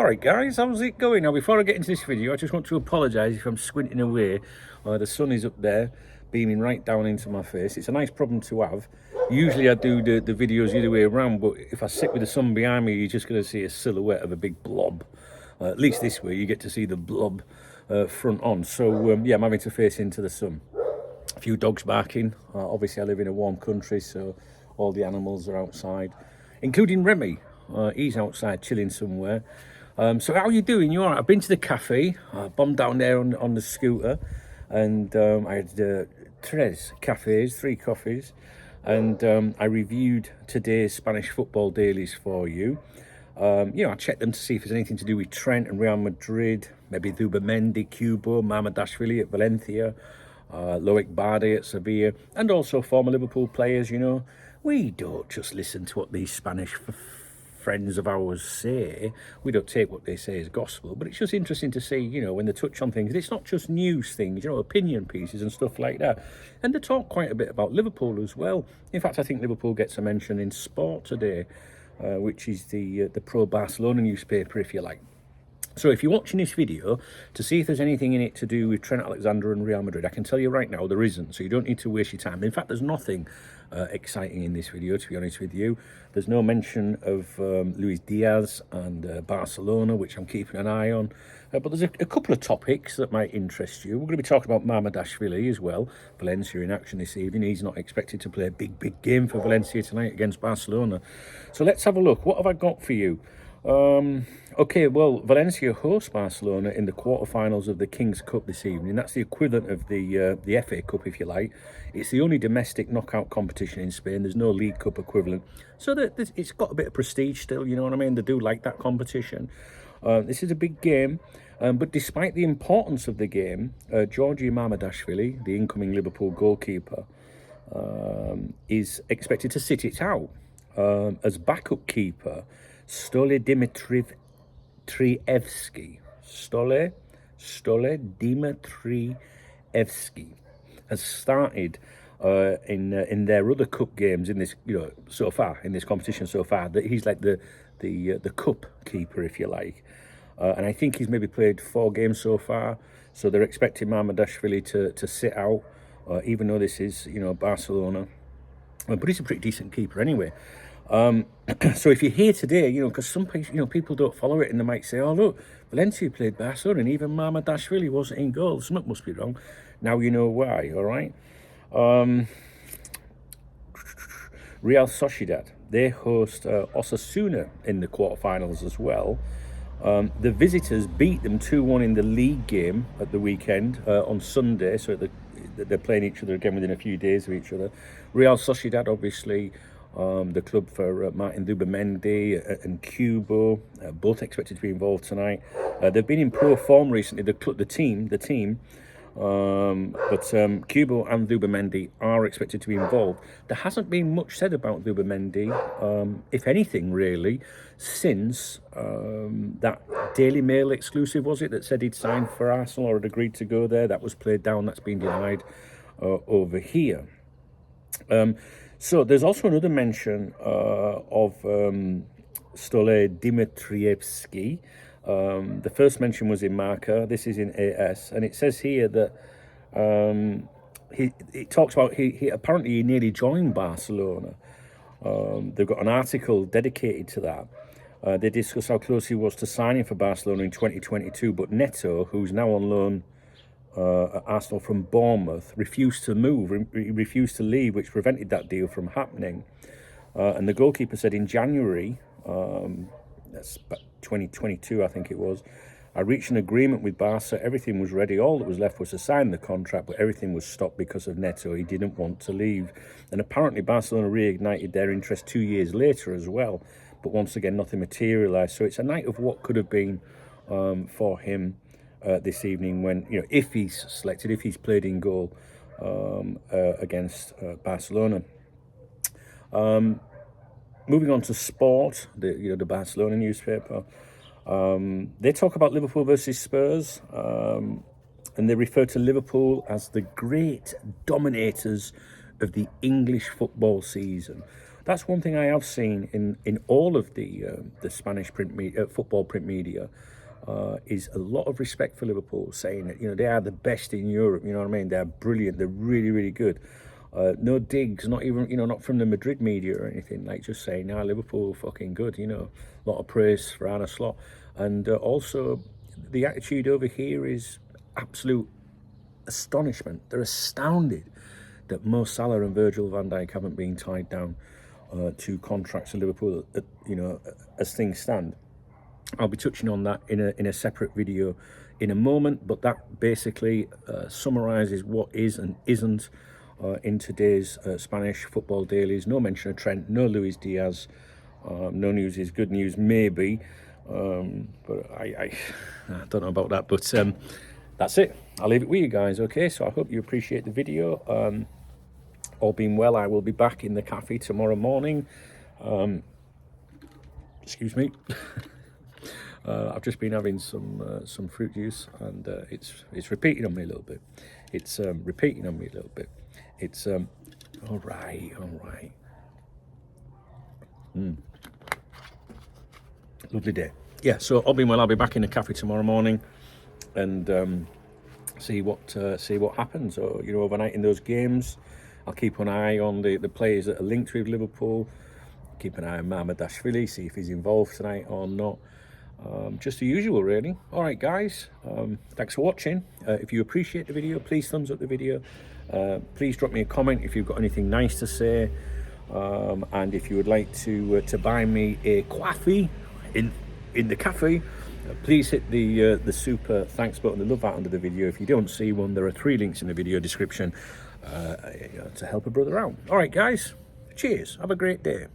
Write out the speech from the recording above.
Alright guys, how's it going? Now before I get into this video, I just want to apologise if I'm squinting away. The sun is up there, beaming right down into my face. It's a nice problem to have. Usually I do the videos the other way around, but if I sit with the sun behind me, you're just going to see a silhouette of a big blob. At least this way, you get to see the blob front on. So yeah, I'm having to face into the sun. A few dogs barking. Obviously I live in a warm country, so all the animals are outside, including Remy. He's outside chilling somewhere. So how are you doing? You all right? I've been to the cafe, bombed down there on the scooter, and I had 3 cafes, 3 coffees, and I reviewed today's Spanish football dailies for you. I checked them to see if there's anything to do with Trent and Real Madrid, maybe Zubimendi, Cubo, Mamardashvili at Valencia, Loic Bardi at Sevilla, and also former Liverpool players. We don't just listen to what these Spanish friends of ours say. We don't take what they say as gospel, but it's just interesting to see, when they touch on things. It's not just news things, opinion pieces and stuff like that. And they talk quite a bit about Liverpool as well. In fact, I think Liverpool gets a mention in Sport today, which is the pro-Barcelona newspaper, if you like. So if you're watching this video to see if there's anything in it to do with Trent Alexander and Real Madrid, I can tell you right now there isn't, so you don't need to waste your time. In fact, there's nothing exciting in this video, to be honest with you. There's no mention of Luis Diaz and Barcelona, which I'm keeping an eye on. But there's a couple of topics that might interest you. We're going to be talking about Mamardashvili as well. Valencia in action this evening. He's not expected to play a big game for Valencia tonight against Barcelona. So let's have a look. What have I got for you? Okay, well, Valencia hosts Barcelona in the quarterfinals of the King's Cup this evening. That's the equivalent of the FA Cup, if you like. It's the only domestic knockout competition in Spain. There's no League Cup equivalent, so it's got a bit of prestige still. You know what I mean? They do like that competition. This is a big game, but despite the importance of the game, Giorgi Mamardashvili, the incoming Liverpool goalkeeper, is expected to sit it out as backup keeper. Stole Dimitrievski has started in their other cup games in this, so far in this competition so far. That he's like the cup keeper, if you like, and I think he's maybe played 4 games so far. So they're expecting Mamardashvili to sit out, even though this is Barcelona, but he's a pretty decent keeper anyway. So if you're here today, because some people don't follow it, and they might say, oh look, Valencia played Barcelona and even Mamardashvili wasn't in goal, something must be wrong. Now you know why. All right. Real Sociedad, they host Osasuna in the quarterfinals as well. The visitors beat them 2-1 in the league game at the weekend on Sunday, so they're playing each other again within a few days of each other. Real Sociedad, obviously, the club for Martin Zubimendi and Cubo, both expected to be involved tonight. They've been in poor form recently, the team, but Cubo and Zubimendi are expected to be involved. There hasn't been much said about Zubimendi, if anything really, since that Daily Mail exclusive, was it, that said he'd signed for Arsenal or had agreed to go there. That was played down, that's been denied over here. So there's also another mention of Stole Dimitrievski. The first mention was in Marca. This is in AS, and it says here that it talks about he apparently nearly joined Barcelona. They've got an article dedicated to that. They discuss how close he was to signing for Barcelona in 2022, but Neto, who's now on loan at Arsenal from Bournemouth, refused to move. He refused to leave, which prevented that deal from happening. And the goalkeeper said in January, that's 2022, I think it was, I reached an agreement with Barca. Everything was ready. All that was left was to sign the contract, but everything was stopped because of Neto. He didn't want to leave. And apparently Barcelona reignited their interest 2 years later as well. But once again, nothing materialised. So it's a night of what could have been for him this evening, when if he's selected, if he's played in goal against Barcelona. Moving on to Sport, the Barcelona newspaper, they talk about Liverpool versus Spurs, and they refer to Liverpool as the great dominators of the English football season. That's one thing I have seen in all of the Spanish football print media, is a lot of respect for Liverpool, saying that, you know, they are the best in Europe. You know what I mean? They're brilliant. They're really, really good. No digs, not even, you know, not from the Madrid media or anything. Like, just saying, "Nah, Liverpool fucking good." You know, a lot of praise for Arne Slot, and also the attitude over here is absolute astonishment. They're astounded that Mo Salah and Virgil van Dijk haven't been tied down to contracts in Liverpool, you know, as things stand. I'll be touching on that in a separate video in a moment, but that basically summarises what is and isn't in today's Spanish football dailies. No mention of Trent, no Luis Diaz. No news is good news, maybe, but I don't know about that. But that's it. I'll leave it with you guys. Okay, so I hope you appreciate the video. All being well, I will be back in the cafe tomorrow morning. Excuse me. I've just been having some fruit juice, and it's repeating on me a little bit. It's repeating on me a little bit. It's all right. Lovely day. Yeah. So all being well, I'll be back in the cafe tomorrow morning, and see what happens. Or, you know, overnight in those games, I'll keep an eye on the players that are linked with Liverpool. Keep an eye on Mamardashvili, see if he's involved tonight or not. Just the usual, really. All right, guys. Thanks for watching. If you appreciate the video, please thumbs up the video. Please drop me a comment if you've got anything nice to say. And if you would like to buy me a coffee in the cafe, please hit the super thanks button, the love out under the video. If you don't see one, there are 3 links in the video description to help a brother out. All right, guys. Cheers. Have a great day.